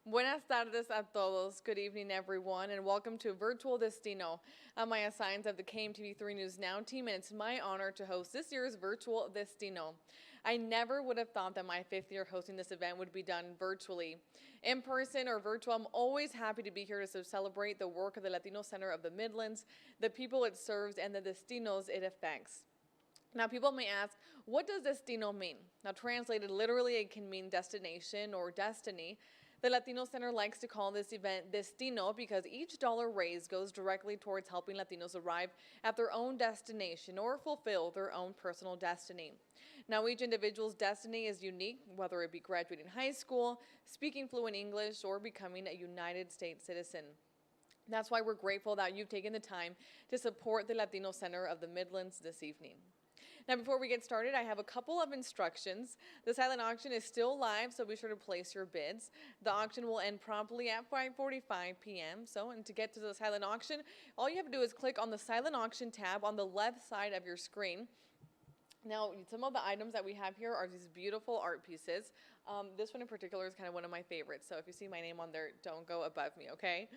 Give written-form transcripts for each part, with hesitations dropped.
Buenas tardes a todos. Good evening, everyone, and welcome to Virtual Destino. I'm Maya Signs of the KMTV3 News Now team, and it's my honor to host this year's Virtual Destino. I never would have thought that my 5th year hosting this event would be done virtually. In person or virtual, I'm always happy to be here to celebrate the work of the Latino Center of the Midlands, the people it serves, and the destinos it affects. Now, people may ask, what does destino mean? Now, translated literally, it can mean destination or destiny. The Latino Center likes to call this event Destino because each dollar raised goes directly towards helping Latinos arrive at their own destination or fulfill their own personal destiny. Now, each individual's destiny is unique, whether it be graduating high school, speaking fluent English, or becoming a United States citizen. That's why we're grateful that you've taken the time to support the Latino Center of the Midlands this evening. Now, before we get started, I have a couple of instructions. The silent auction is still live, so be sure to place your bids. The auction will end promptly at 5:45 p.m. And to get to the silent auction, all you have to do is click on the silent auction tab on the left side of your screen. Now, some of the items that we have here are these beautiful art pieces. This one in particular is kind of one of my favorites, so if you see my name on there, don't go above me, okay?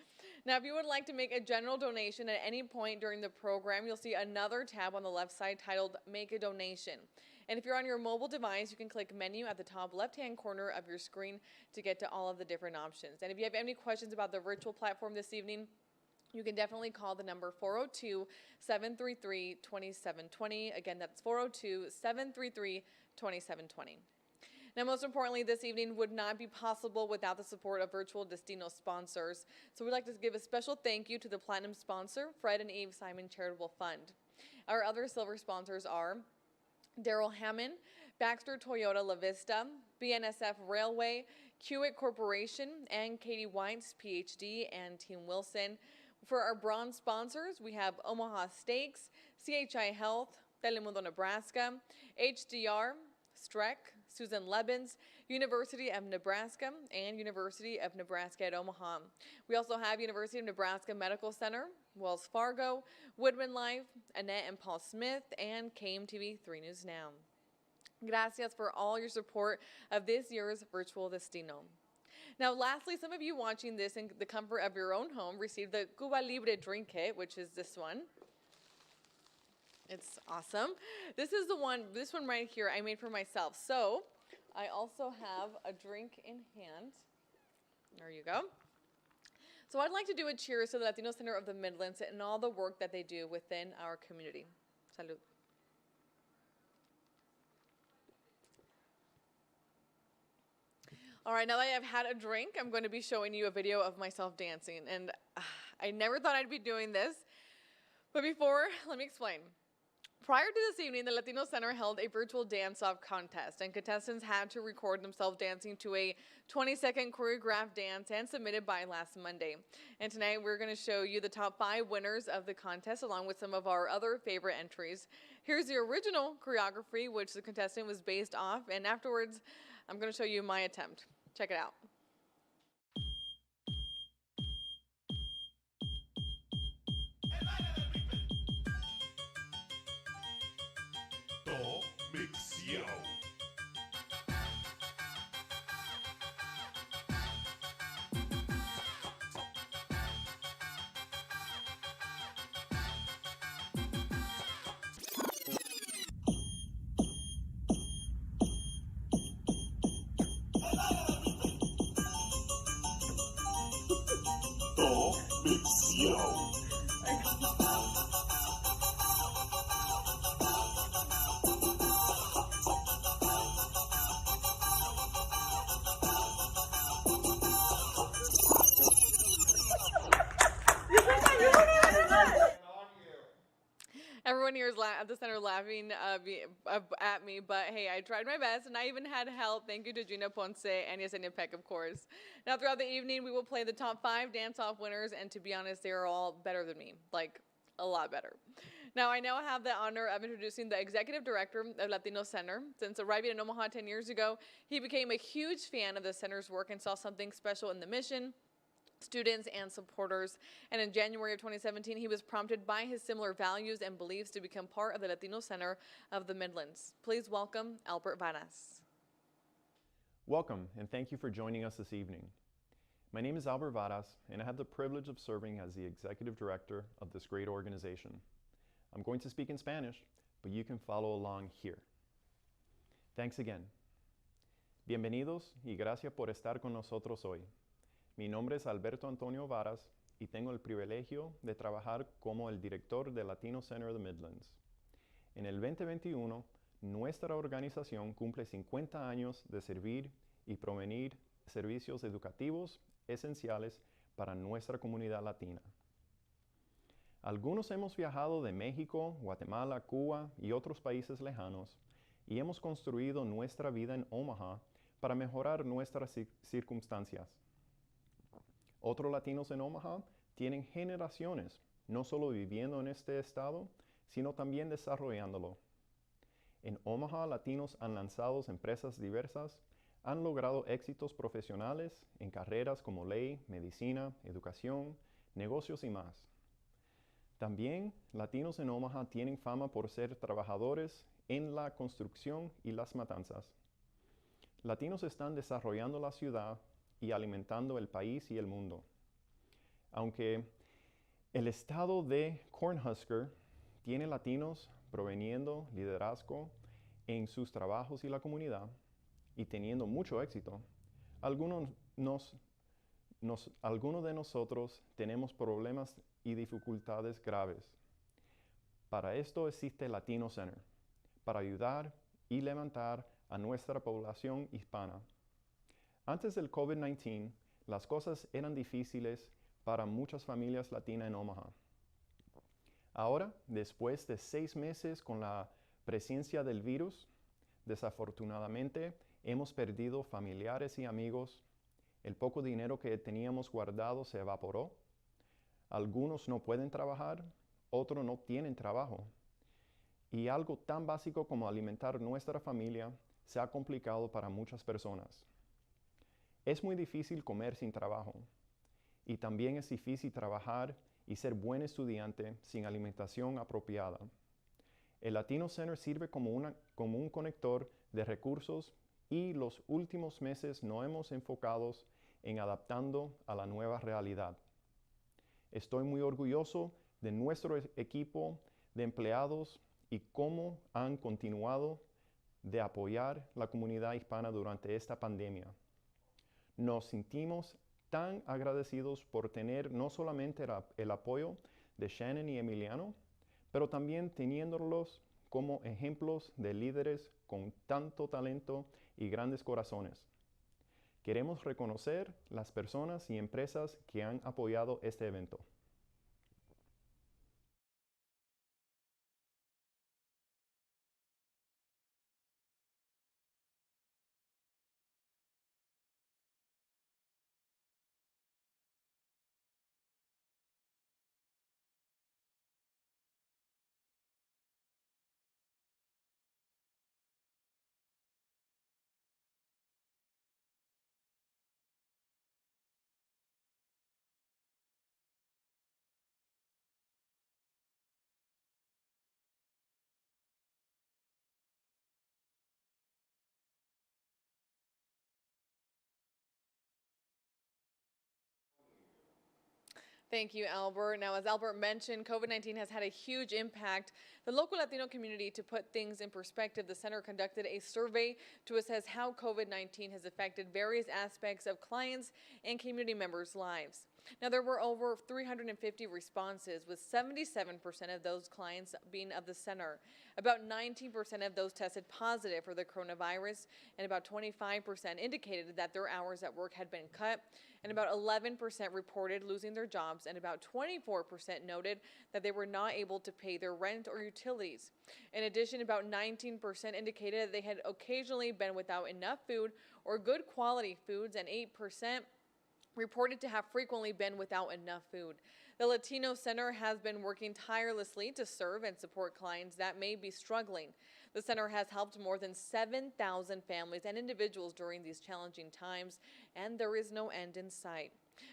Now, if you would like to make a general donation at any point during the program, you'll see another tab on the left side titled Make a Donation. And if you're on your mobile device, you can click Menu at the top left-hand corner of your screen to get to all of the different options. And if you have any questions about the virtual platform this evening, you can definitely call the number 402-733-2720. Again, that's 402-733-2720. Now, most importantly, this evening would not be possible without the support of Virtual Destino sponsors. So we'd like to give a special thank you to the Platinum sponsor, Fred and Eve Simon Charitable Fund. Our other silver sponsors are Daryl Hammond, Baxter Toyota La Vista, BNSF Railway, Hewitt Corporation, and Katie White's PhD and Team Wilson. For our bronze sponsors, we have Omaha Steaks, CHI Health, Telemundo Nebraska, HDR, Streck, Susan Lebens, University of Nebraska, and University of Nebraska at Omaha. We also have University of Nebraska Medical Center, Wells Fargo, Woodman Life, Annette and Paul Smith, and KMTV3 News Now. Gracias for all your support of this year's Virtual Destino. Now, lastly, some of you watching this in the comfort of your own home received the Cuba Libre drink kit, which is this one. It's awesome. This one right here I made for myself. So I also have a drink in hand. There you go. So I'd like to do a cheers to the Latino Center of the Midlands and all the work that they do within our community. Salud. All right, now that I've had a drink, I'm going to be showing you a video of myself dancing. And I never thought I'd be doing this. But before, let me explain. Prior to this evening, the Latino Center held a virtual dance-off contest, and contestants had to record themselves dancing to a 20-second choreographed dance and submitted by last Monday. And tonight, we're going to show you the top 5 winners of the contest, along with some of our other favorite entries. Here's the original choreography, which the contestant was based off, and afterwards, I'm going to show you my attempt. Check it out. Everyone here is at the center laughing at me, but hey, I tried my best, and I even had help. Thank you to Gina Ponce and Yesenia Peck, of course. Now, throughout the evening, we will play the top 5 dance-off winners, and to be honest, they are all better than me, like a lot better. Now, I now have the honor of introducing the Executive Director of Latino Center. Since arriving in Omaha 10 years ago, he became a huge fan of the center's work and saw something special in the mission, students, and supporters. And in January of 2017, he was prompted by his similar values and beliefs to become part of the Latino Center of the Midlands. Please welcome Albert Varas. Welcome, and thank you for joining us this evening. My name is Albert Varas, and I have the privilege of serving as the executive director of this great organization. I'm going to speak in Spanish, but you can follow along here. Thanks again. Bienvenidos y gracias por estar con nosotros hoy. Mi nombre es Alberto Antonio Varas y tengo el privilegio de trabajar como el director del Latino Center of the Midlands. En el 2021, nuestra organización cumple 50 años de servir y proveer servicios educativos esenciales para nuestra comunidad latina. Algunos hemos viajado de México, Guatemala, Cuba y otros países lejanos y hemos construido nuestra vida en Omaha para mejorar nuestras circunstancias. Otros latinos en Omaha tienen generaciones no solo viviendo en este estado, sino también desarrollándolo. En Omaha, latinos han lanzado empresas diversas, han logrado éxitos profesionales en carreras como ley, medicina, educación, negocios y más. También, latinos en Omaha tienen fama por ser trabajadores en la construcción y las matanzas. Latinos están desarrollando la ciudad y alimentando el país y el mundo. Aunque el estado de Cornhusker tiene latinos proveniendo liderazgo en sus trabajos y la comunidad, y teniendo mucho éxito, algunos de nosotros tenemos problemas y dificultades graves. Para esto existe Latino Center, para ayudar y levantar a nuestra población hispana. Antes del COVID-19, las cosas eran difíciles para muchas familias latinas en Omaha. Ahora, después de 6 meses con la presencia del virus, desafortunadamente, hemos perdido familiares y amigos, el poco dinero que teníamos guardado se evaporó, algunos no pueden trabajar, otros no tienen trabajo, y algo tan básico como alimentar nuestra familia se ha complicado para muchas personas. Es muy difícil comer sin trabajo, y también es difícil trabajar y ser buen estudiante sin alimentación apropiada. El Latino Center sirve como un conector de recursos y los últimos meses nos hemos enfocado en adaptando a la nueva realidad. Estoy muy orgulloso de nuestro equipo de empleados y cómo han continuado de apoyar la comunidad hispana durante esta pandemia. Nos sentimos tan agradecidos por tener no solamente el apoyo de Shannon y Emiliano, pero también teniéndolos como ejemplos de líderes con tanto talento y grandes corazones. Queremos reconocer las personas y empresas que han apoyado este evento. Thank you, Albert. Now, as Albert mentioned, COVID-19 has had a huge impact. The local Latino community, to put things in perspective, the center conducted a survey to assess how COVID-19 has affected various aspects of clients and community members' lives. Now, there were over 350 responses, with 77% of those clients being of the center. About 19% of those tested positive for the coronavirus, and about 25% indicated that their hours at work had been cut, and about 11% reported losing their jobs, and about 24% noted that they were not able to pay their rent or utilities. In addition, about 19% indicated that they had occasionally been without enough food or good quality foods, and 8% reported to have frequently been without enough food. The Latino Center has been working tirelessly to serve and support clients that may be struggling. The center has helped more than 7,000 families and individuals during these challenging times, and there is no end in sight.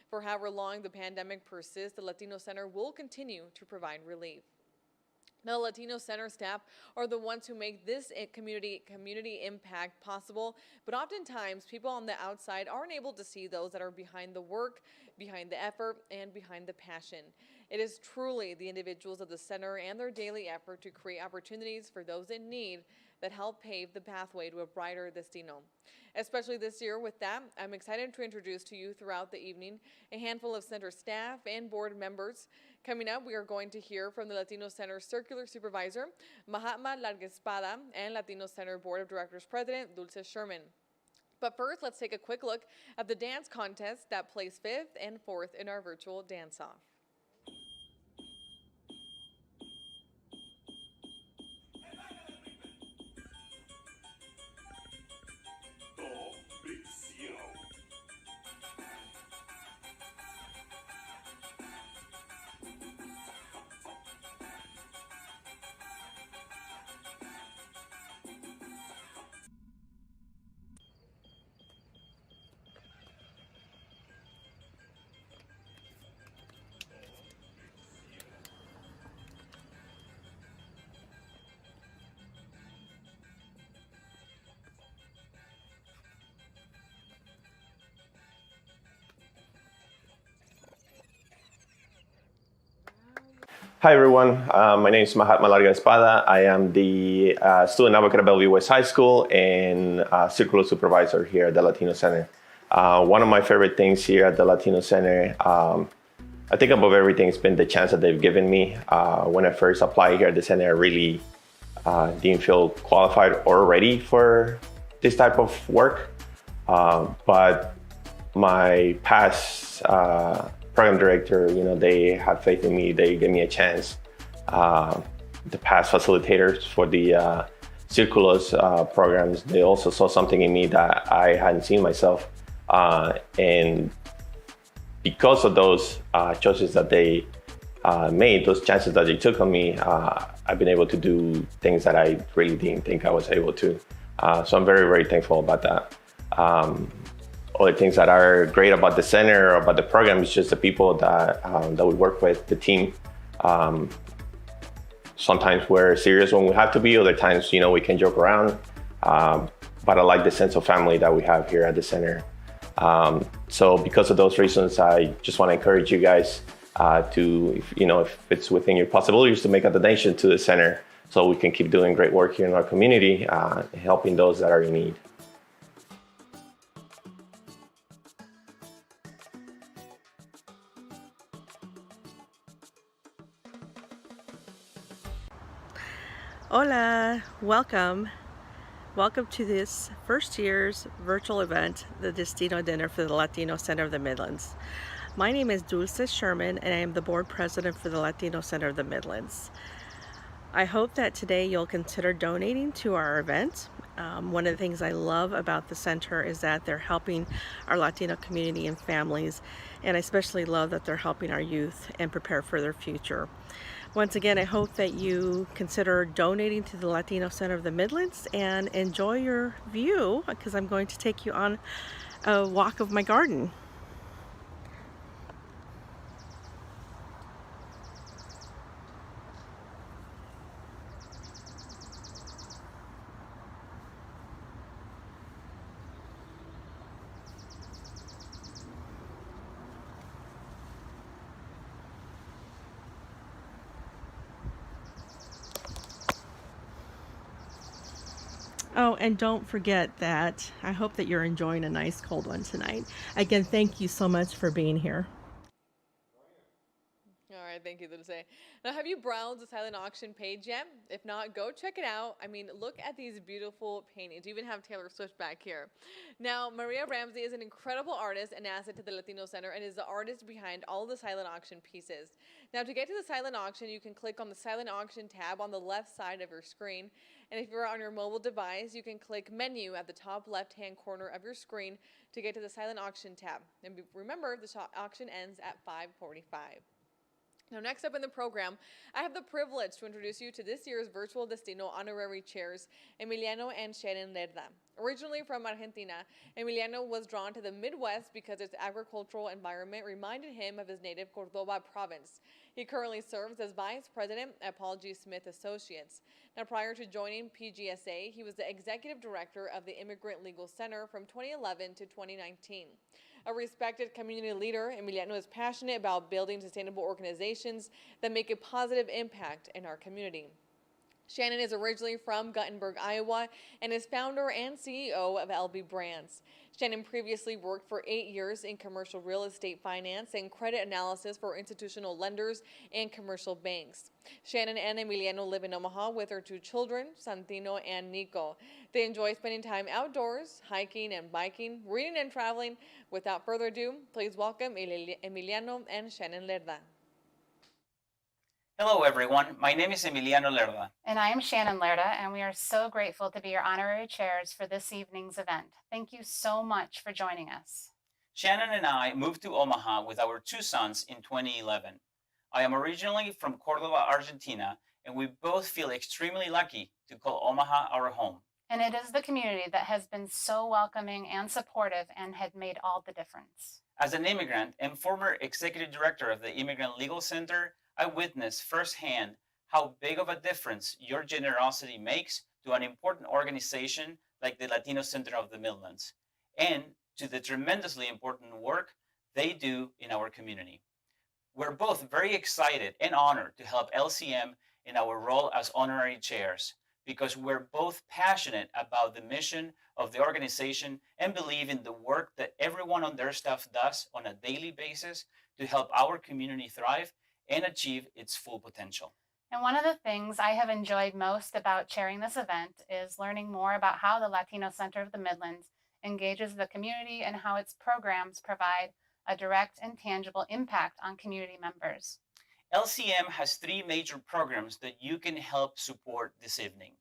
For however long the pandemic persists, the Latino Center will continue to provide relief. The Latino Center staff are the ones who make this community impact possible, but oftentimes people on the outside aren't able to see those that are behind the work, behind the effort, and behind the passion. It is truly the individuals of the center and their daily effort to create opportunities for those in need that help pave the pathway to a brighter destino. Especially this year with that, I'm excited to introduce to you throughout the evening a handful of center staff and board members. Coming up, we are going to hear from the Latino Center Circular Supervisor, Mahatma Larga Espada, and Latino Center Board of Directors President, Dulce Sherman. But first, let's take a quick look at the dance contest that placed 5th and 4th in our virtual dance-off. Hi everyone, my name is Mahatma Larga Espada. I am the student advocate at Bellevue West High School and circular supervisor here at the Latino Center. One of my favorite things here at the Latino Center, I think above everything, has been the chance that they've given me. When I first applied here at the center, I really didn't feel qualified or ready for this type of work. But my past program director, they had faith in me. They gave me a chance. The past facilitators for the Circulos programs, they also saw something in me that I hadn't seen myself. And because of those choices that they made, those chances that they took on me, I've been able to do things that I really didn't think I was able to. So I'm very, very thankful about that. Other things that are great about the center or about the program is just the people that we work with, the team. Sometimes we're serious when we have to be, other times, we can joke around. But I like the sense of family that we have here at the center. So because of those reasons, I just want to encourage you guys to, if it's within your possibilities, to make a donation to the center so we can keep doing great work here in our community, helping those that are in need. Hola, welcome. Welcome to this first year's virtual event, the Destino Dinner for the Latino Center of the Midlands. My name is Dulce Sherman and I am the board president for the Latino Center of the Midlands. I hope that today you'll consider donating to our event. One of the things I love about the center is that they're helping our Latino community and families, and I especially love that they're helping our youth and prepare for their future. Once again, I hope that you consider donating to the Latino Center of the Midlands and enjoy your view, because I'm going to take you on a walk of my garden. Oh, and don't forget that I hope that you're enjoying a nice cold one tonight. Again, thank you so much for being here. All right, thank you, Dulce. Now, have you browsed the silent auction page yet? If not, go check it out. I mean, look at these beautiful paintings. You even have Taylor Swift back here. Now, Maria RAMSEY is an incredible artist and asset to the Latino Center and is the artist behind all the silent auction pieces. Now, to get to the silent auction, you can click on the silent auction tab on the left side of your screen. And if you're on your mobile device, you can click menu at the top left-hand corner of your screen to get to the silent auction tab. And remember, the auction ends at 5:45. Now, next up in the program, I have the privilege to introduce you to this year's Virtual Destino honorary chairs, Emiliano and Shannon Lerda. Originally from Argentina, Emiliano was drawn to the Midwest because its agricultural environment reminded him of his native Cordoba province. He currently serves as vice president at Paul G. Smith Associates. Now, prior to joining PGSA, he was the executive director of the Immigrant Legal Center from 2011 to 2019. A respected community leader, Emiliano is passionate about building sustainable organizations that make a positive impact in our community. Shannon is originally from Guttenberg, Iowa, and is founder and CEO of LB Brands. Shannon previously worked for 8 years in commercial real estate finance and credit analysis for institutional lenders and commercial banks. Shannon and Emiliano live in Omaha with their 2 children, Santino and Nico. They enjoy spending time outdoors, hiking and biking, reading and traveling. Without further ado, please welcome Emiliano and Shannon Lerda. Hello everyone, my name is Emiliano Lerda. And I am Shannon Lerda, and we are so grateful to be your honorary chairs for this evening's event. Thank you so much for joining us. Shannon and I moved to Omaha with our 2 sons in 2011. I am originally from Cordoba, Argentina, and we both feel extremely lucky to call Omaha our home. And it is the community that has been so welcoming and supportive and had made all the difference. As an immigrant and former executive director of the Immigrant Legal Center, I witnessed firsthand how big of a difference your generosity makes to an important organization like the Latino Center of the Midlands, and to the tremendously important work they do in our community. We're both very excited and honored to help LCM in our role as honorary chairs, because we're both passionate about the mission of the organization and believe in the work that everyone on their staff does on a daily basis to help our community thrive and achieve its full potential. And one of the things I have enjoyed most about chairing this event is learning more about how the Latino Center of the Midlands engages the community and how its programs provide a direct and tangible impact on community members. LCM has 3 major programs that you can help support this evening.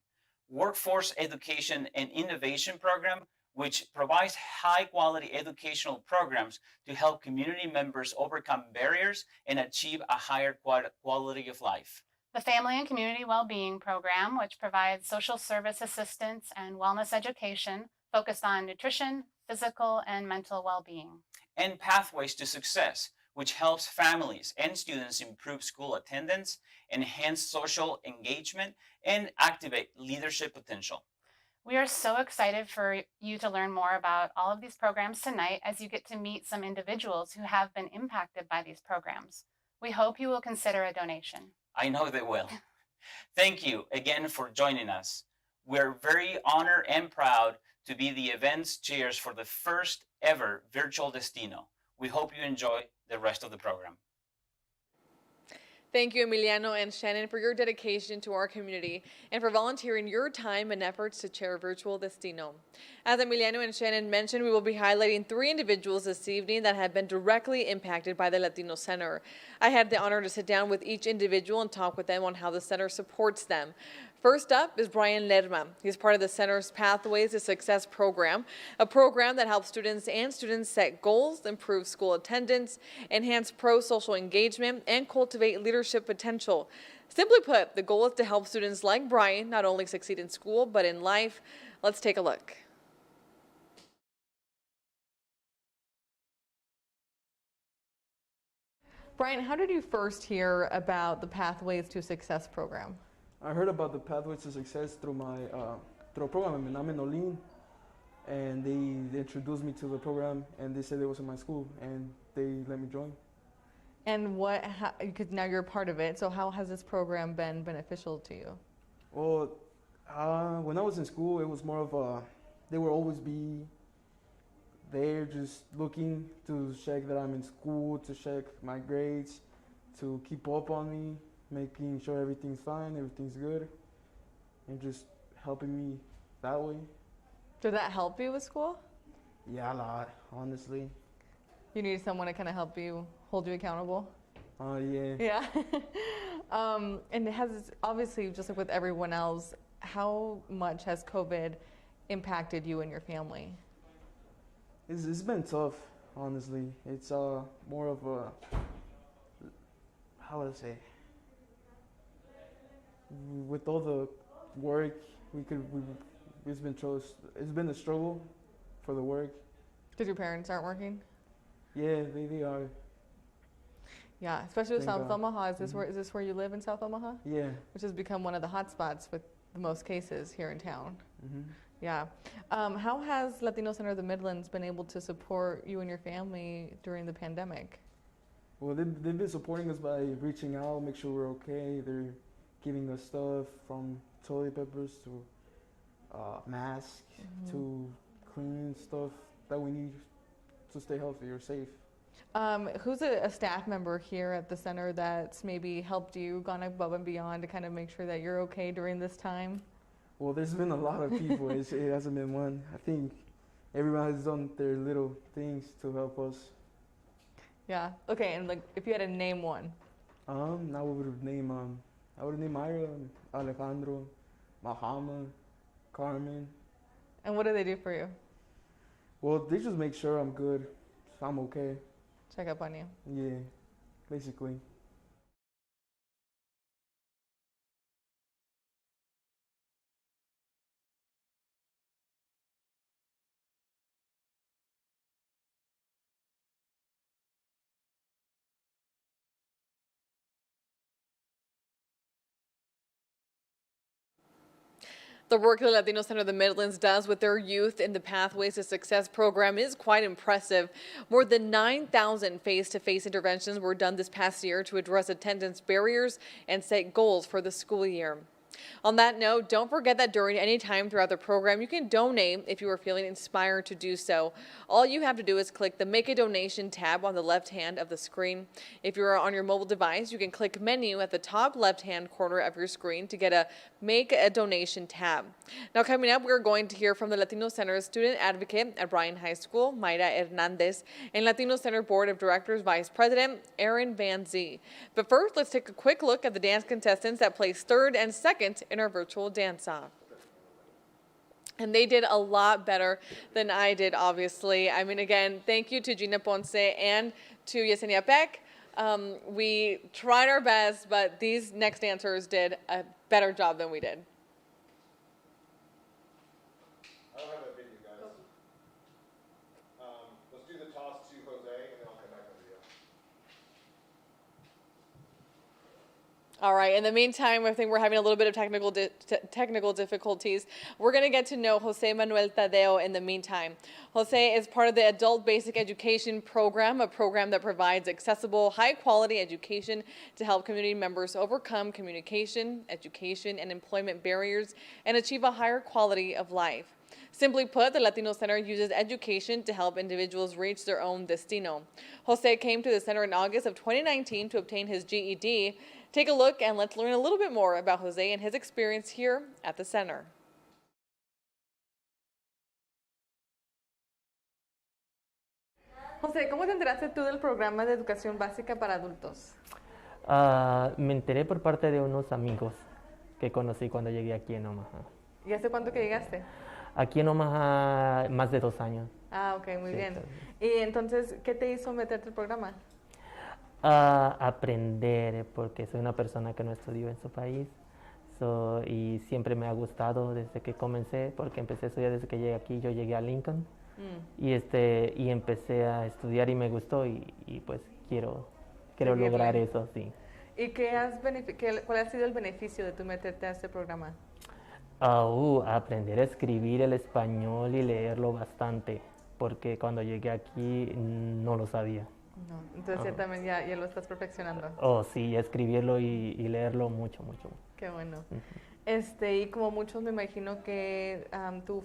Workforce Education and Innovation Program, which provides high-quality educational programs to help community members overcome barriers and achieve a higher quality of life. The Family and Community Wellbeing Program, which provides social service assistance and wellness education focused on nutrition, physical, and mental well-being. And Pathways to Success, which helps families and students improve school attendance, enhance social engagement, and activate leadership potential. We are so excited for you to learn more about all of these programs tonight as you get to meet some individuals who have been impacted by these programs. We hope you will consider a donation. I know they will. Thank you again for joining us. We're very honored and proud to be the event's chairs for the first ever virtual Destino. We hope you enjoy the rest of the program. Thank you, Emiliano and Shannon, for your dedication to our community and for volunteering your time and efforts to chair Virtual Destino. As Emiliano and Shannon mentioned, we will be highlighting 3 individuals this evening that have been directly impacted by the Latino Center. I had the honor to sit down with each individual and talk with them on how the center supports them. First up is Brian Lerma. He's part of the center's Pathways to Success program, a program that helps students set goals, improve school attendance, enhance pro-social engagement, and cultivate leadership potential. Simply put, the goal is to help students like Brian not only succeed in school, but in life. Let's take a look. Brian, how did you first hear about the Pathways to Success program? I heard about the Pathways to Success through a program in Olin, and they introduced me to the program, and they said it was in my school, and they let me join. And because now you're a part of it, so how has this program been beneficial to you? Well, when I was in school, it was more of they will always be there just looking to check that I'm in school, to check my grades, to keep up on me, making sure everything's fine, everything's good, and just helping me that way. Did that help you with school? Yeah, a lot, honestly. You need someone to kind of help you, hold you accountable? Yeah. Yeah. And it has, obviously, just like with everyone else, how much has COVID impacted you and your family? It's been tough, honestly. It's more of a, how would I say? With all the work, It's been a struggle for the work. Because your parents aren't working? Yeah, they are. Yeah, especially with Thank South God. Omaha. Is this where you live in South Omaha? Yeah. Which has become one of the hot spots with the most cases here in town. Hmm. Yeah. How has Latino Center of the Midlands been able to support you and your family during the pandemic? Well, they've been supporting us by reaching out, make sure we're okay. They're giving us stuff from toilet papers to masks to clean stuff that we need to stay healthy or safe. Who's a staff member here at the center that's maybe helped you, gone above and beyond to kind of make sure that you're okay during this time? Well, there's been a lot of people. It hasn't been one. I think everyone has done their little things to help us. Yeah. Okay. And like, if you had to name one. I would name Myra, Alejandro, Mahama, Carmen. And what do they do for you? Well, they just make sure I'm good, so I'm okay. Check up on you. Yeah, basically. The work the Latino Center of the Midlands does with their youth in the Pathways to Success program is quite impressive. More than 9,000 face-to-face interventions were done this past year to address attendance barriers and set goals for the school year. On that note, don't forget that during any time throughout the program, you can donate if you are feeling inspired to do so. All you have to do is click the Make a Donation tab on the left hand of the screen. If you are on your mobile device, you can click Menu at the top left-hand corner of your screen to get a Make a Donation tab. Now coming up, we're going to hear from the Latino Center student advocate at Bryan High School, Mayra Hernandez, and Latino Center Board of Directors Vice President Aaron Van Zee. But first, let's take a quick look at the dance contestants that placed third and second in our virtual dance-off. And they did a lot better than I did, obviously. I mean, again, thank you to Gina Ponce and to Yesenia Peck. We tried our best, but these next dancers did a better job than we did. I don't have that video, guys. Let's do the toss to Jose, and then I'll come back on video. All right, in the meantime, I think we're having a little bit of technical difficulties. We're going to get to know Jose Manuel Tadeo in the meantime. Jose is part of the Adult Basic Education Program, a program that provides accessible, high-quality education to help community members overcome communication, education, and employment barriers and achieve a higher quality of life. Simply put, the Latino Center uses education to help individuals reach their own destino. Jose came to the center in August of 2019 to obtain his GED. Take a look and let's learn a little bit more about Jose and his experience here at the center. José, ¿cómo te enteraste tú del programa de educación básica para adultos? Me enteré por parte de unos amigos que conocí cuando llegué aquí en Omaha. ¿Y hace cuánto que llegaste? Aquí en Omaha más de 2 años. Ah, ok, muy Sí, bien. claro. Y entonces, ¿qué te hizo meterte al programa? Aprender, porque soy una persona que no estudió en su país y siempre me ha gustado desde que comencé, porque empecé a estudiar desde que llegué aquí. Yo llegué a Lincoln y empecé a estudiar y me gustó y pues quiero Seguirle. lograr eso, sí. ¿Y cuál ha sido el beneficio de tú meterte a este programa? Aprender a escribir el español y leerlo bastante, porque cuando llegué aquí no lo sabía. No, entonces ciertamente ya lo estás perfeccionando. Sí, escribirlo y leerlo mucho. Qué bueno. Y como muchos me imagino que tú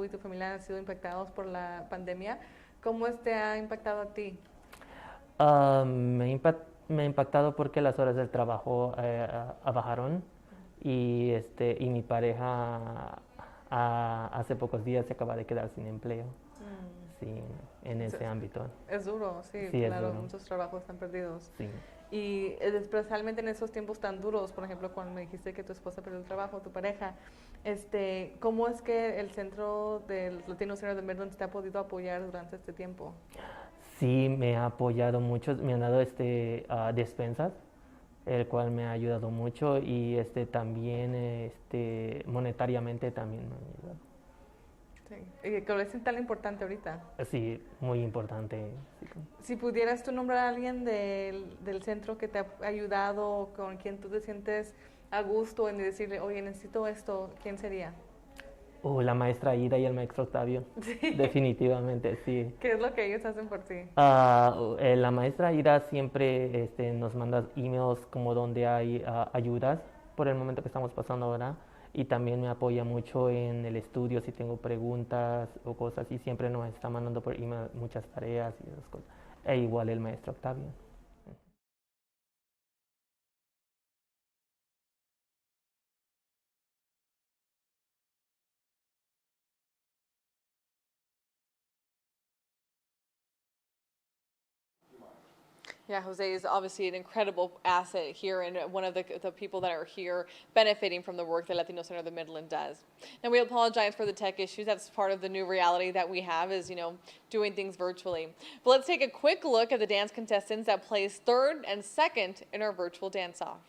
y tu familia han sido impactados por la pandemia, ¿cómo te ha impactado a ti? Me ha impactado porque las horas del trabajo bajaron y mi pareja hace pocos días se acaba de quedar sin empleo. Sí, en ese ámbito. Es duro, sí, Sí, es claro, duro. muchos trabajos están perdidos. Sí. Y especialmente en esos tiempos tan duros, por ejemplo, cuando me dijiste que tu esposa perdió el trabajo, tu pareja, ¿cómo es que el centro del Latino Center de Midlands te ha podido apoyar durante este tiempo? Sí, me ha apoyado mucho, me han dado despensas, el cual me ha ayudado mucho y también monetariamente también me ha ayudado. Sí. Y que es tan importante ahorita. Sí, muy importante. Si pudieras tú nombrar a alguien del centro que te ha ayudado, con quien tú te sientes a gusto en decirle, oye, necesito esto, ¿quién sería? La maestra Ida y el maestro Octavio. Sí. Definitivamente, sí. ¿Qué es lo que ellos hacen por ti? La maestra Ida siempre nos manda emails como donde hay ayudas por el momento que estamos pasando ahora, y también me apoya mucho en el estudio si tengo preguntas o cosas, y siempre nos está mandando por email muchas tareas y esas cosas. E igual el maestro Octavio. Yeah, Jose is obviously an incredible asset here and one of the people that are here benefiting from the work that Latino Center of the Midland does. And we apologize for the tech issues. That's part of the new reality that we have is, doing things virtually. But let's take a quick look at the dance contestants that placed third and second in our virtual dance-off.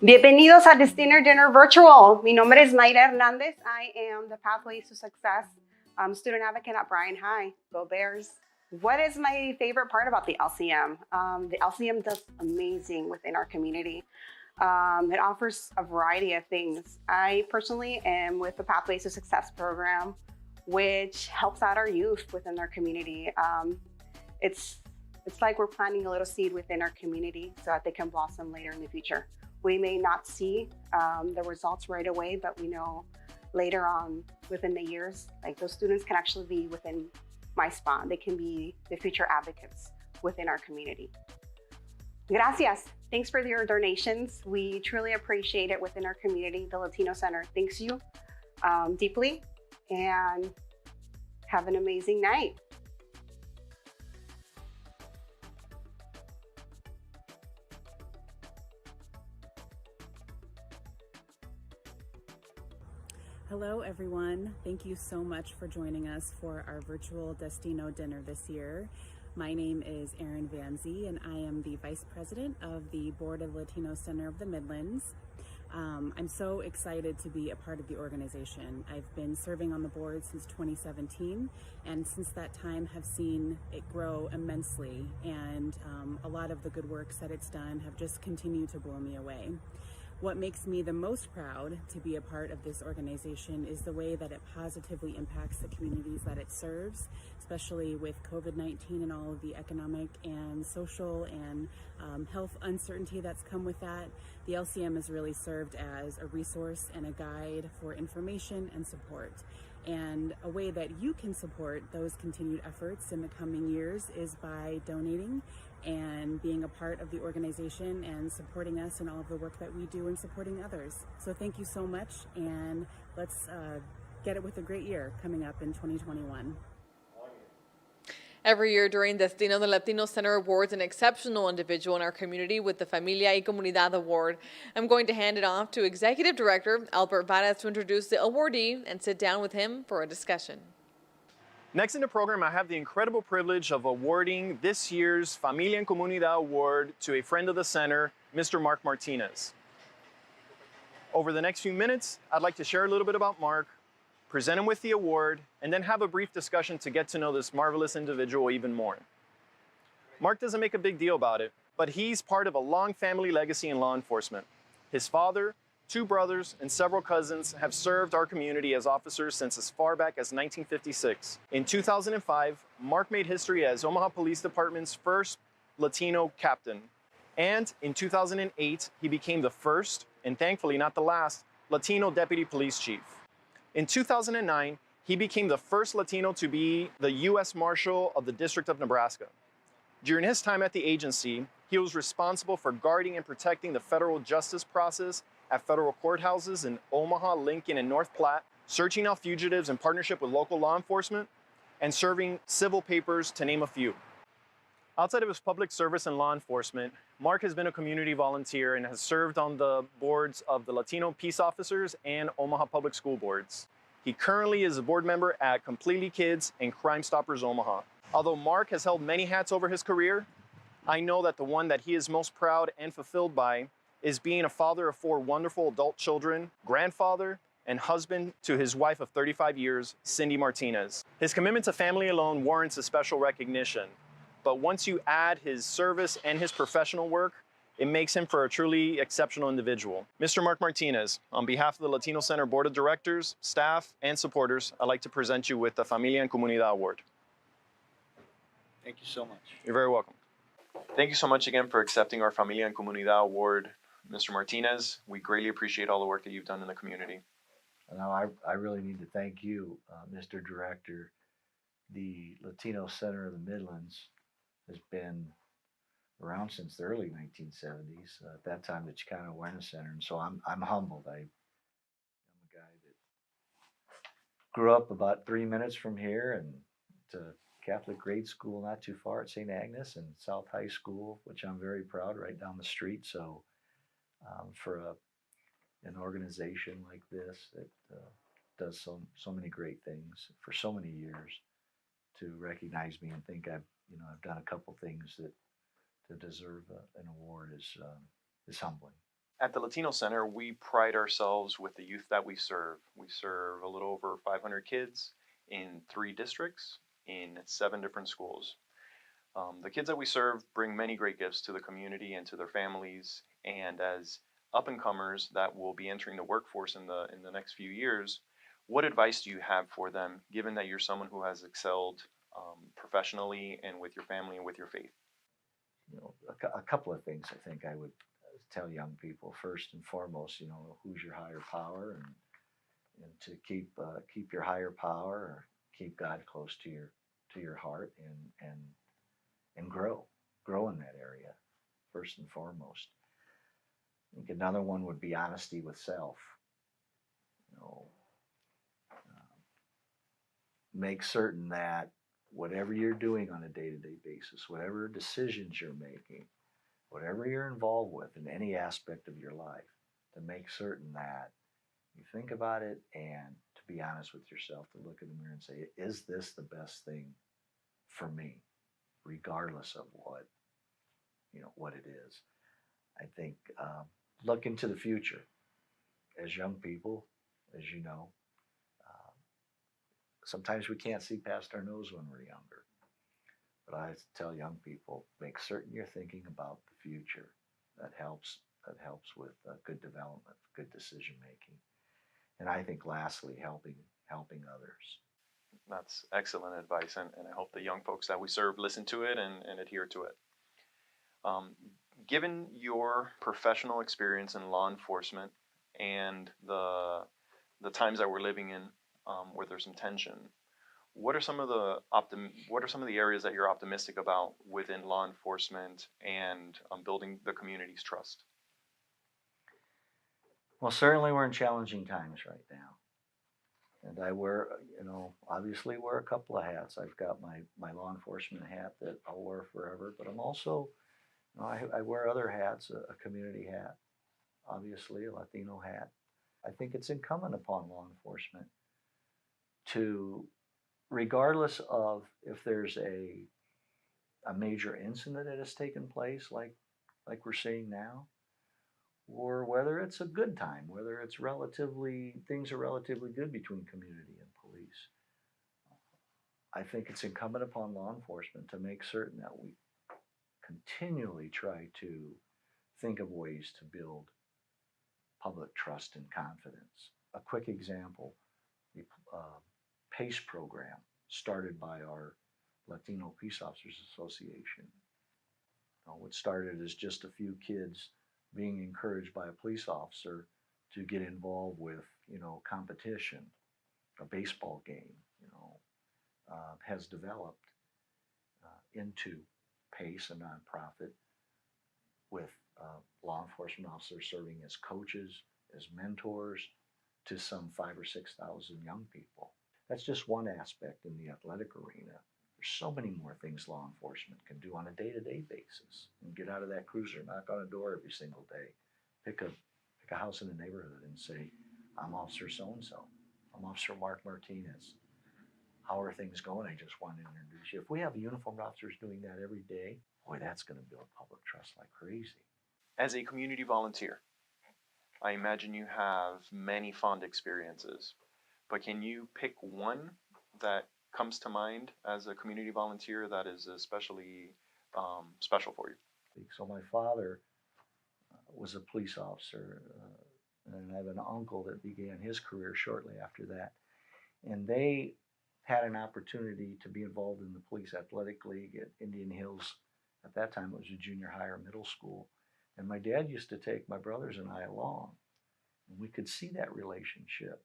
Bienvenidos a Destino Dinner Virtual. Mi nombre es Mayra Hernandez. I am the Pathways to Success student advocate at Bryan High. Go Bears. What is my favorite part about the LCM? The LCM does amazing within our community. It offers a variety of things. I personally am with the Pathways to Success program, which helps out our youth within our community. It's like we're planting a little seed within our community so that they can blossom later in the future. We may not see the results right away, but we know later on within the years, like those students can actually be within my spot. They can be the future advocates within our community. Gracias. Thanks for your donations. We truly appreciate it within our community. The Latino Center thanks you deeply, and have an amazing night. Hello everyone, thank you so much for joining us for our virtual Destino Dinner this year. My name is Erin Van Zee and I am the Vice President of the Board of Latino Center of the Midlands. I'm so excited to be a part of the organization. I've been serving on the board since 2017, and since that time have seen it grow immensely, and a lot of the good works that it's done have just continued to blow me away. What makes me the most proud to be a part of this organization is the way that it positively impacts the communities that it serves, especially with COVID-19 and all of the economic and social and health uncertainty that's come with that. The LCM has really served as a resource and a guide for information and support. And a way that you can support those continued efforts in the coming years is by donating and being a part of the organization and supporting us in all of the work that we do and supporting others. So thank you so much, and let's get it with a great year coming up in 2021. Every year during Destino, the Latino Center awards an exceptional individual in our community with the Familia y Comunidad Award. I'm going to hand it off to Executive Director Albert Vargas to introduce the awardee and sit down with him for a discussion. Next in the program, I have the incredible privilege of awarding this year's Familia y Comunidad Award to a friend of the center, Mr. Mark Martinez. Over the next few minutes, I'd like to share a little bit about Mark, present him with the award, and then have a brief discussion to get to know this marvelous individual even more. Mark doesn't make a big deal about it, but he's part of a long family legacy in law enforcement. His father, 2 brothers, and several cousins have served our community as officers since as far back as 1956. In 2005, Mark made history as Omaha Police Department's first Latino captain. And in 2008, he became the first, and thankfully not the last, Latino deputy police chief. In 2009, he became the first Latino to be the U.S. Marshal of the District of Nebraska. During his time at the agency, he was responsible for guarding and protecting the federal justice process at federal courthouses in Omaha, Lincoln, and North Platte, searching out fugitives in partnership with local law enforcement, and serving civil papers, to name a few. Outside of his public service and law enforcement, Mark has been a community volunteer and has served on the boards of the Latino Peace Officers and Omaha Public School Boards. He currently is a board member at Completely Kids and Crime Stoppers Omaha. Although Mark has held many hats over his career, I know that the one that he is most proud and fulfilled by is being a father of 4 wonderful adult children, grandfather, and husband to his wife of 35 years, Cindy Martinez. His commitment to family alone warrants a special recognition, but once you add his service and his professional work, it makes him for a truly exceptional individual. Mr. Mark Martinez, on behalf of the Latino Center Board of Directors, staff, and supporters, I'd like to present you with the Familia en Comunidad Award. Thank you so much. You're very welcome. Thank you so much again for accepting our Familia en Comunidad Award, Mr. Martinez. We greatly appreciate all the work that you've done in the community. Now, I really need to thank you, Mr. Director. The Latino Center of the Midlands has been around since the early 1970s. At that time, the Chicano Awareness Center, and so I'm humbled. I'm a guy that grew up about 3 minutes from here and to Catholic grade school not too far at St. Agnes and South High School, which I'm very proud, right down the street. So for an organization like this that does so many great things for so many years, to recognize me and think I've done a couple things that to deserve an award is humbling. At the Latino Center, we pride ourselves with the youth that we serve. We serve a little over 500 kids in 3 districts in 7 different schools. The kids that we serve bring many great gifts to the community and to their families, and as up-and-comers that will be entering the workforce in the next few years, what advice do you have for them, given that you're someone who has excelled professionally and with your family and with your faith? A couple of things I think I would tell young people. First and foremost, who's your higher power, and to keep your higher power, or keep God close to your heart, and grow in that area first and foremost. I think another one would be honesty with self. Make certain that whatever you're doing on a day-to-day basis, whatever decisions you're making, whatever you're involved with in any aspect of your life, to make certain that you think about it and to be honest with yourself, to look in the mirror and say, is this the best thing for me, regardless of what it is. I think look into the future. As young people, as you know, sometimes we can't see past our nose when we're younger. But I tell young people, make certain you're thinking about the future. That helps with good development, good decision making. And I think lastly, helping others. That's excellent advice, and I hope the young folks that we serve listen to it and adhere to it. Given your professional experience in law enforcement and the times that we're living in, where there's some tension, what are some of the areas that you're optimistic about within law enforcement and building the community's trust? Well, certainly we're in challenging times right now. And I obviously wear a couple of hats. I've got my law enforcement hat that I'll wear forever, but I'm also, I wear other hats, a community hat, obviously a Latino hat. I think it's incumbent upon law enforcement to, regardless of if there's a major incident that has taken place, like we're seeing now, or whether it's a good time, whether it's things are relatively good between community and police. I think it's incumbent upon law enforcement to make certain that we continually try to think of ways to build public trust and confidence. A quick example, the PACE program started by our Latino Peace Officers Association. What started as just a few kids being encouraged by a police officer to get involved with, competition a baseball game, has developed into PACE, a nonprofit, with law enforcement officers serving as coaches, as mentors to some 5,000 or 6,000 young people. That's just one aspect in the athletic arena. There's so many more things law enforcement can do on a day-to-day basis. And get out of that cruiser, knock on a door every single day, pick a house in the neighborhood and say, I'm Officer so-and-so. I'm Officer Mark Martinez. How are things going? I just wanted to introduce you. If we have uniformed officers doing that every day, boy, that's going to build public trust like crazy. As a community volunteer, I imagine you have many fond experiences, but can you pick one that comes to mind as a community volunteer that is especially special for you? So my father was a police officer, and I have an uncle that began his career shortly after that. And they had an opportunity to be involved in the Police Athletic League at Indian Hills. At that time, it was a junior high or middle school. And my dad used to take my brothers and I along. And we could see that relationship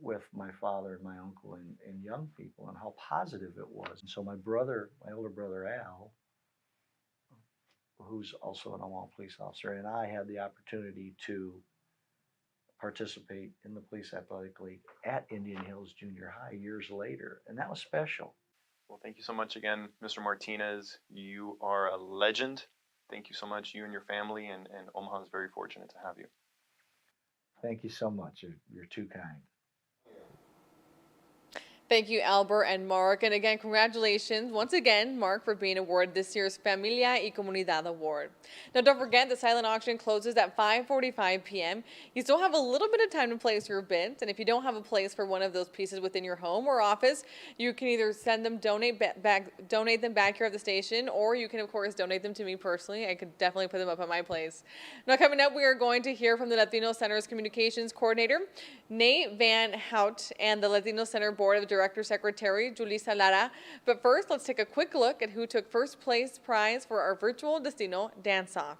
with my father and my uncle and young people and how positive it was. And so my older brother Al, who's also an Omaha police officer, and I had the opportunity to participate in the Police Athletic League at Indian Hills Junior High years later, and that was special. Well, thank you so much again, Mr. Martinez. You are a legend. Thank you so much, you and your family, and Omaha is very fortunate to have you. Thank you so much. You're too kind. Thank you, Albert and Mark. And again, congratulations once again, Mark, for being awarded this year's Familia y Comunidad Award. Now, don't forget, the silent auction closes at 5:45 p.m. You still have a little bit of time to place your bids. And if you don't have a place for one of those pieces within your home or office, you can either send them, donate them back here at the station, or you can, of course, donate them to me personally. I could definitely put them up at my place. Now, coming up, we are going to hear from the Latino Center's Communications Coordinator, Nate Van Hout, and the Latino Center Board of Director Secretary, JULISSA LARA. But first, let's take a quick look at who took first place prize for our virtual Destino dance-off.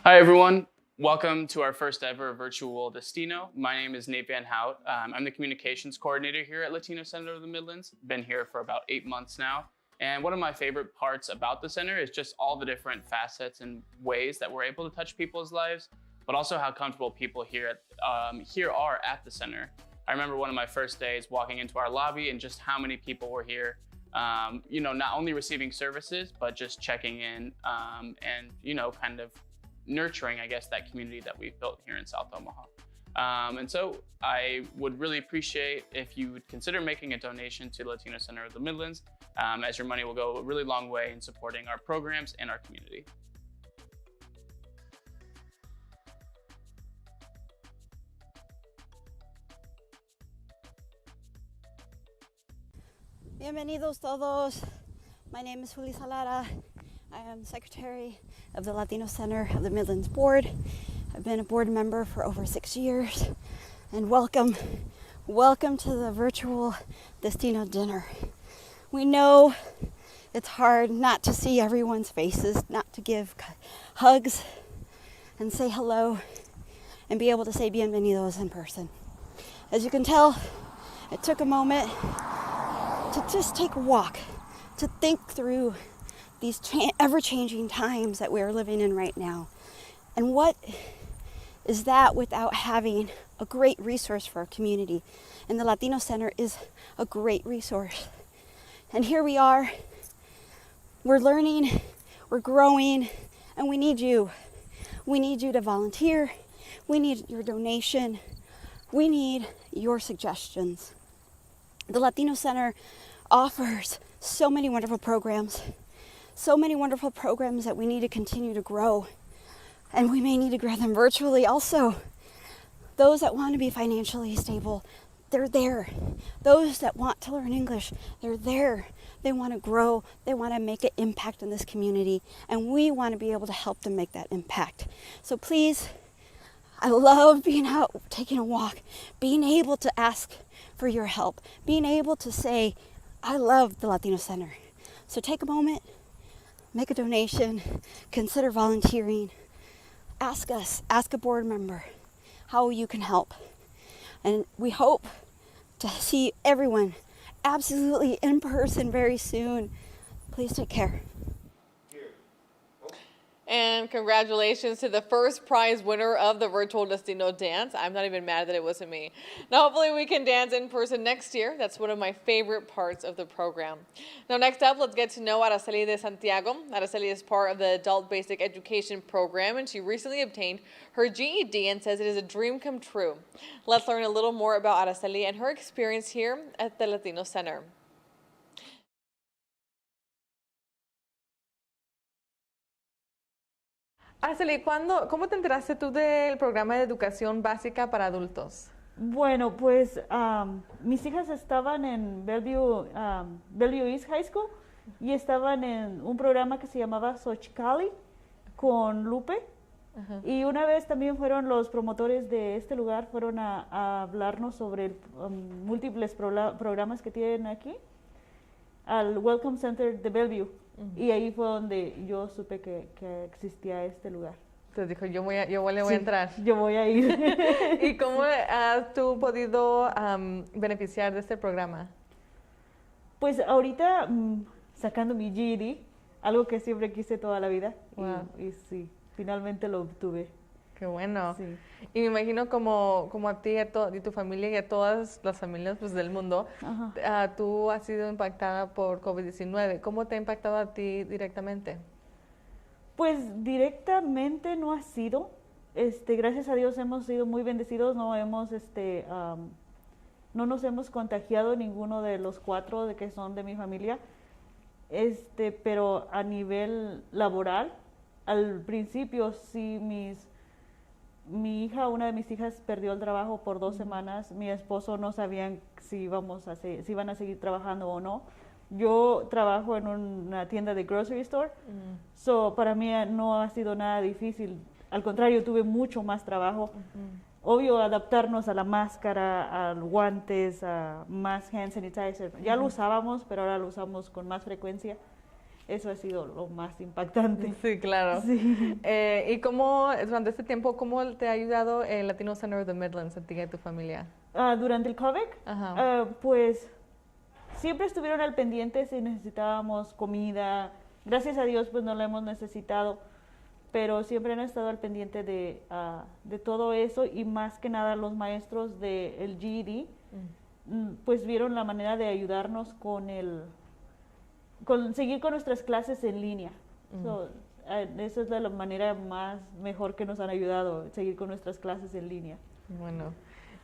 Hi everyone, welcome to our first ever virtual Destino. My name is Nate Van Hout. I'm the communications coordinator here at Latino Center of the Midlands. Been here for about 8 months now. And one of my favorite parts about the center is just all the different facets and ways that we're able to touch people's lives, but also how comfortable people here are at the center. I remember one of my first days walking into our lobby and just how many people were here. Not only receiving services, but just checking in and, kind of nurturing, I guess, that community that we've built here in South Omaha. And so I would really appreciate if you would consider making a donation to Latino Center of the Midlands, as your money will go a really long way in supporting our programs and our community. Bienvenidos todos. My name is JULISSA LARA. I am Secretary of the Latino Center of the Midlands Board. I've been a board member for over 6 years. And welcome to the virtual Destino Dinner. We know it's hard not to see everyone's faces, not to give hugs and say hello and be able to say bienvenidos in person. As you can tell, it took a moment to just take a walk, to think through these ever-changing times that we are living in right now. And what is that without having a great resource for our community? And the Latino Center is a great resource. And here we are, we're learning, we're growing, and we need you. We need you to volunteer, we need your donation, we need your suggestions. The Latino Center offers so many wonderful programs that we need to continue to grow. And we may need to grow them virtually also. Those that want to be financially stable, they're there. Those that want to learn English, they're there. they want to grow, they want to make an impact in this community, and we want to be able to help them make that impact. So please, I love being out, taking a walk, being able to ask for your help, being able to say, I love the Latino Center. So take a moment, make a donation, consider volunteering, ask us, ask a board member how you can help. And we hope to see everyone absolutely in person very soon. Please take care. And congratulations to the first prize winner of the virtual Destino dance. I'm not even mad that it wasn't me. Now, hopefully we can dance in person next year. That's one of my favorite parts of the program. Now, next up, let's get to know Araceli de Santiago. Araceli is part of the Adult Basic Education program, and she recently obtained her GED and says it is a dream come true. Let's learn a little more about Araceli and her experience here at the Latino Center. Araceli, ¿cómo te enteraste tú del programa de educación básica para adultos? Bueno, pues mis hijas estaban en Bellevue East High School y estaban en un programa que se llamaba Xochicali con Lupe. Y una vez también fueron los promotores de este lugar, fueron a hablarnos sobre múltiples programas que tienen aquí, al Welcome Center de Bellevue. Y ahí fue donde yo supe que existía este lugar. Entonces dijo, yo le voy a entrar. Yo voy a ir. ¿Y cómo has tú podido beneficiar de este programa? Pues ahorita sacando mi GED, algo que siempre quise toda la vida. Wow. Y sí, finalmente lo obtuve. Qué bueno. Sí. Y me imagino como a ti y tu familia y a todas las familias pues, del mundo, tú has sido impactada por COVID-19. ¿Cómo te ha impactado a ti directamente? Pues directamente no ha sido. Gracias a Dios hemos sido muy bendecidos, no nos hemos contagiado ninguno de los 4 de que son de mi familia. Pero a nivel laboral, al principio sí una de mis hijas perdió el trabajo por 2 semanas. Mi esposo no sabían si iban a seguir trabajando o no. Yo trabajo en una tienda de grocery store, so para mí no ha sido nada difícil. Al contrario, tuve mucho más trabajo. Obvio, adaptarnos a la máscara, a guantes, a más hand sanitizer. Ya lo usábamos, pero ahora lo usamos con más frecuencia. Eso ha sido lo más impactante. Sí, claro. Sí. ¿Y cómo, durante este tiempo, cómo te ha ayudado el Latino Center of the Midlands a ti y a tu familia? Durante el COVID, pues siempre estuvieron al pendiente si necesitábamos comida. Gracias a Dios, pues no lo hemos necesitado, pero siempre han estado al pendiente de todo eso, y más que nada los maestros del GED, pues vieron la manera de ayudarnos con seguir con nuestras clases en línea. Esa es la manera mejor que nos han ayudado, seguir con nuestras clases en línea. Bueno,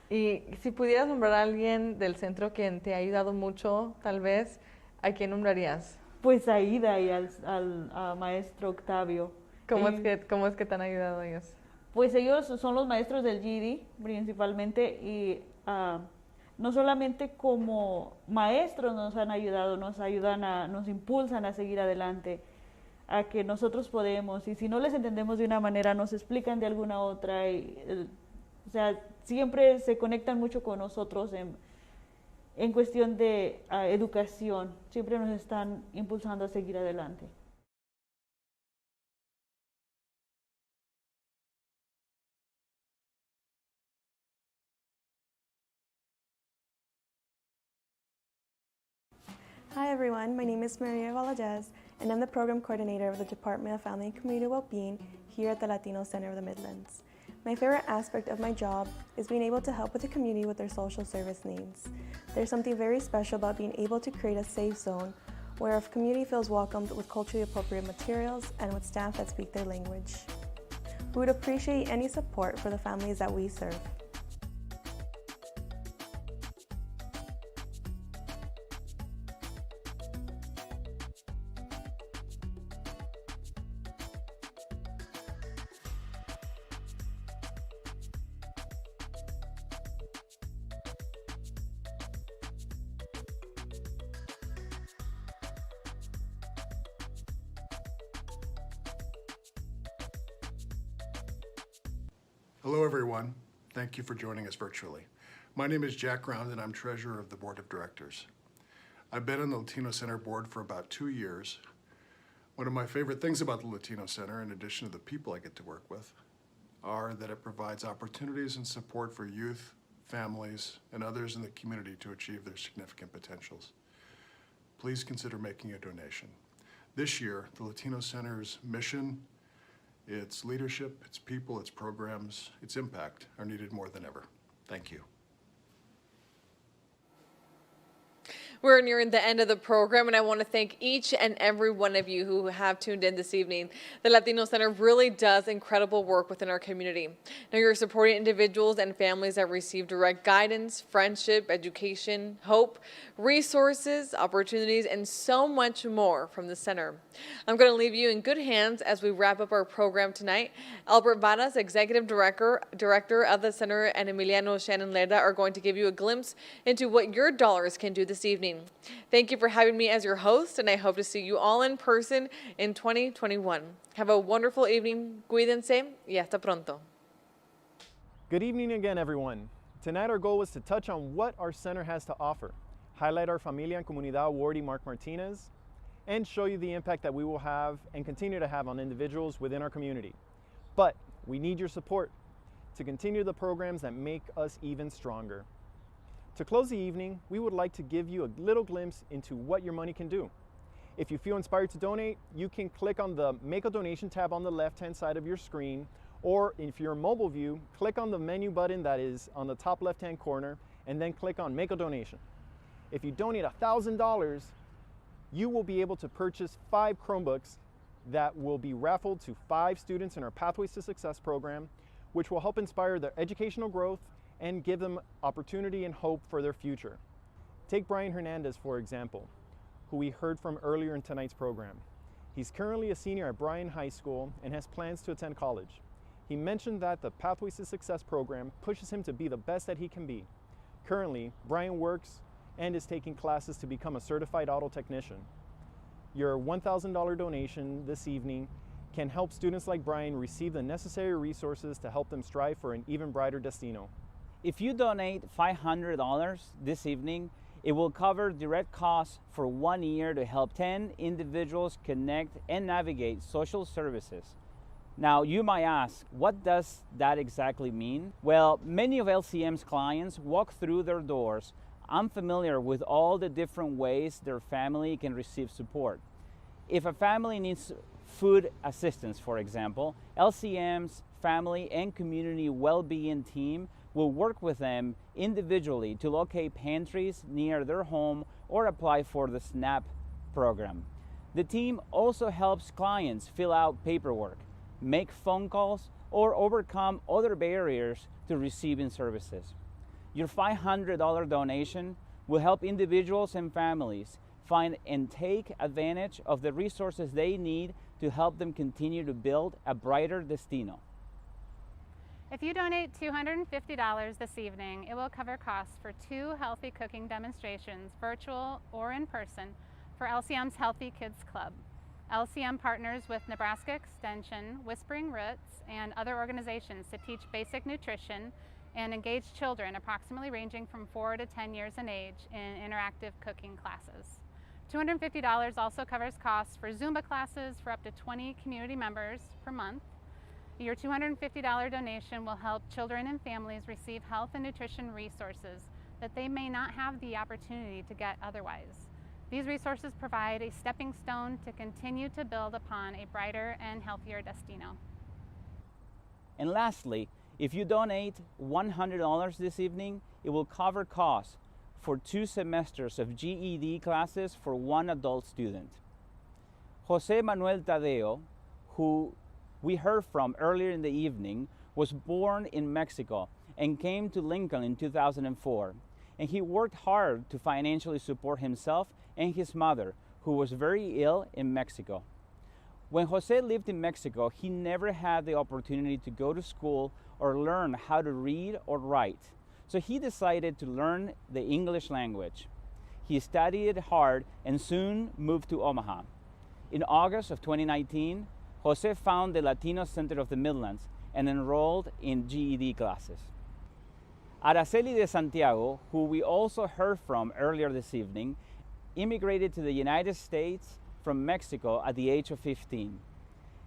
y si pudieras nombrar a alguien del centro que te ha ayudado mucho, tal vez, ¿a quién nombrarías? Pues a Ida y al maestro Octavio. ¿Cómo es que te han ayudado ellos? Pues ellos son los maestros del GED principalmente, y no solamente como maestros nos han ayudado, nos impulsan a seguir adelante, a que nosotros podemos, y si no les entendemos de una manera, nos explican de alguna otra, o sea, siempre se conectan mucho con nosotros en cuestión de educación, siempre nos están impulsando a seguir adelante. Hi everyone, my name is Maria Valadez, and I'm the Program Coordinator of the Department of Family and Community Wellbeing here at the Latino Center of the Midlands. My favorite aspect of my job is being able to help with the community with their social service needs. There's something very special about being able to create a safe zone where a community feels welcomed with culturally appropriate materials and with staff that speak their language. We would appreciate any support for the families that we serve. Hello, everyone. Thank you for joining us virtually. My name is Jack Round, and I'm treasurer of the board of directors. I've been on the Latino Center board for about 2 years. One of my favorite things about the Latino Center, in addition to the people I get to work with, are that it provides opportunities and support for youth, families, and others in the community to achieve their significant potentials. Please consider making a donation. This year, the Latino Center's mission, its leadership, its people, its programs, its impact are needed more than ever. Thank you. We're nearing the end of the program, and I want to thank each and every one of you who have tuned in this evening. The Latino Center really does incredible work within our community. Now, you're supporting individuals and families that receive direct guidance, friendship, education, hope, resources, opportunities, and so much more from the center. I'm going to leave you in good hands as we wrap up our program tonight. Albert Varas, Executive Director of the Center, and Emiliano Shannon Lerda are going to give you a glimpse into what your dollars can do this evening. Thank you for having me as your host, and I hope to see you all in person in 2021. Have a wonderful evening. Cuídense y hasta pronto. Good evening again, everyone. Tonight our goal was to touch on what our center has to offer, highlight our Familia en Comunidad awardee Mark Martinez, and show you the impact that we will have and continue to have on individuals within our community. But we need your support to continue the programs that make us even stronger. To close the evening, we would like to give you a little glimpse into what your money can do. If you feel inspired to donate, you can click on the Make a Donation tab on the left-hand side of your screen, or if you're in mobile view, click on the menu button that is on the top left-hand corner, and then click on Make a Donation. If you donate $1,000, you will be able to purchase 5 Chromebooks that will be raffled to 5 students in our Pathways to Success program, which will help inspire their educational growth and give them opportunity and hope for their future. Take Brian Hernandez, for example, who we heard from earlier in tonight's program. He's currently a senior at Bryan High School and has plans to attend college. He mentioned that the Pathways to Success program pushes him to be the best that he can be. Currently, Brian works and is taking classes to become a certified auto technician. Your $1,000 donation this evening can help students like Brian receive the necessary resources to help them strive for an even brighter destino. If you donate $500 this evening, it will cover direct costs for 1 year to help 10 individuals connect and navigate social services. Now, you might ask, what does that exactly mean? Well, many of LCM's clients walk through their doors unfamiliar with all the different ways their family can receive support. If a family needs food assistance, for example, LCM's Family and Community Well-Being team will work with them individually to locate pantries near their home or apply for the SNAP program. The team also helps clients fill out paperwork, make phone calls, or overcome other barriers to receiving services. Your $500 donation will help individuals and families find and take advantage of the resources they need to help them continue to build a brighter destino. If you donate $250 this evening, it will cover costs for 2 healthy cooking demonstrations, virtual or in person, for LCM's Healthy Kids Club. LCM partners with Nebraska Extension, Whispering Roots, and other organizations to teach basic nutrition and engage children approximately ranging from 4 to 10 years in age in interactive cooking classes. $250 also covers costs for Zumba classes for up to 20 community members per month. Your $250 donation will help children and families receive health and nutrition resources that they may not have the opportunity to get otherwise. These resources provide a stepping stone to continue to build upon a brighter and healthier destino. And lastly, if you donate $100 this evening, it will cover costs for 2 semesters of GED classes for 1 adult student. Jose Manuel Tadeo, who we heard from earlier in the evening, was born in Mexico and came to Lincoln in 2004. And he worked hard to financially support himself and his mother, who was very ill in Mexico. When Jose lived in Mexico, he never had the opportunity to go to school or learn how to read or write. So he decided to learn the English language. He studied hard and soon moved to Omaha. In August of 2019, Jose found the Latino Center of the Midlands and enrolled in GED classes. Araceli de Santiago, who we also heard from earlier this evening, immigrated to the United States from Mexico at the age of 15.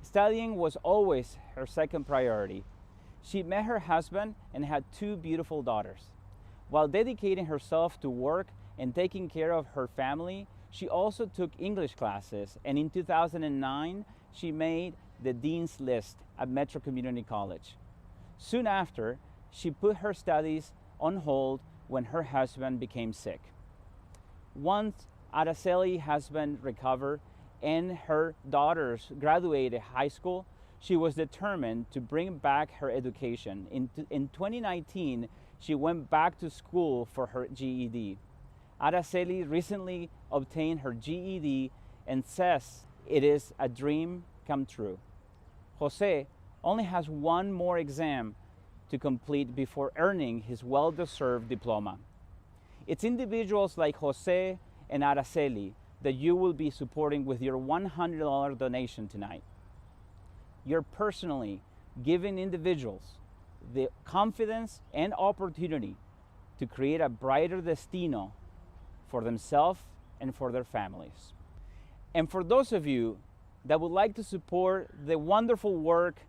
Studying was always her second priority. She met her husband and had 2 beautiful daughters. While dedicating herself to work and taking care of her family, she also took English classes, and in 2009, she made the Dean's List at Metro Community College. Soon after, she put her studies on hold when her husband became sick. Once Araceli's husband recovered and her daughters graduated high school, she was determined to bring back her education. In 2019, she went back to school for her GED. Araceli recently obtained her GED and says it is a dream come true. Jose only has one more exam to complete before earning his well-deserved diploma. It's individuals like Jose and Araceli that you will be supporting with your $100 donation tonight. You're personally giving individuals the confidence and opportunity to create a brighter destino for themselves and for their families. And for those of you that would like to support the wonderful work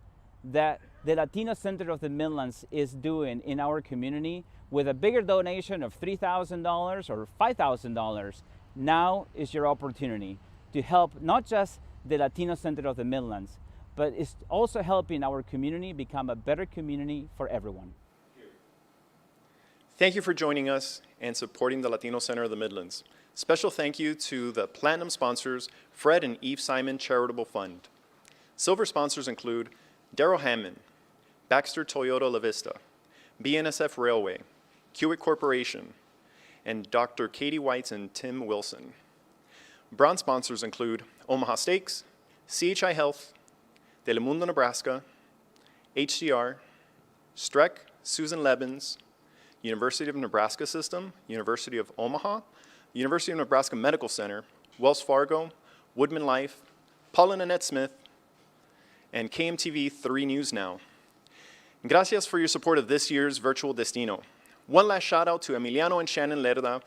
that the Latino Center of the Midlands is doing in our community with a bigger donation of $3,000 or $5,000, now is your opportunity to help not just the Latino Center of the Midlands, but it's also helping our community become a better community for everyone. Thank you for joining us and supporting the Latino Center of the Midlands. Special thank you to the Platinum sponsors, Fred and Eve Simon Charitable Fund. Silver sponsors include Daryl Hammond, Baxter Toyota La Vista, BNSF Railway, Kiewit Corporation, and Dr. Katie Whites and Tim Wilson. Bronze sponsors include Omaha Steaks, CHI Health, Telemundo Nebraska, HCR, Streck, Susan Lebens, University of Nebraska System, University of Omaha, University of Nebraska Medical Center, Wells Fargo, Woodman Life, Paul and Annette Smith, and KMTV 3 News Now. Gracias for your support of this year's virtual Destino. One last shout out to Emiliano and Shannon Lerda,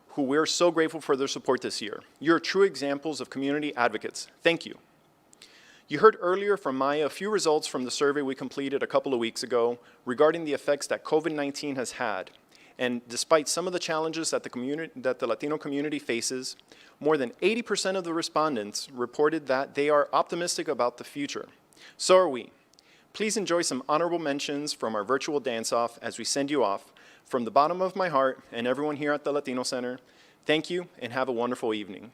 who we're so grateful for their support this year. You're true examples of community advocates. Thank you. You heard earlier from Maya a few results from the survey we completed a couple of weeks ago regarding the effects that COVID-19 has had. And despite some of the challenges that the Latino community faces, more than 80% of the respondents reported that they are optimistic about the future. So are we. Please enjoy some honorable mentions from our virtual dance-off as we send you off. From the bottom of my heart and everyone here at the Latino Center, thank you and have a wonderful evening.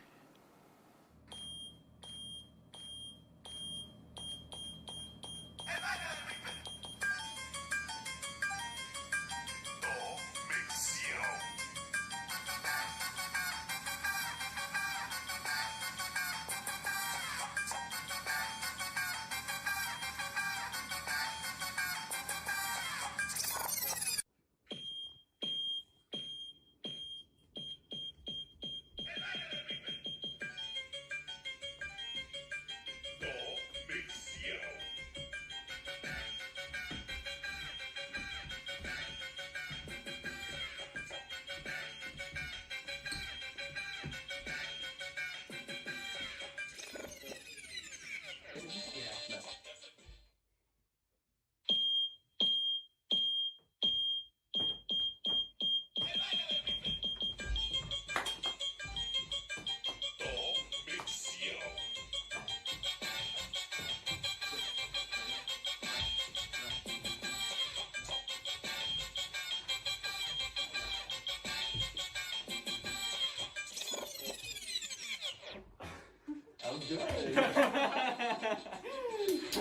That was good.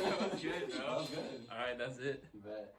That was good, bro. That was good. All right, that's it. You bet.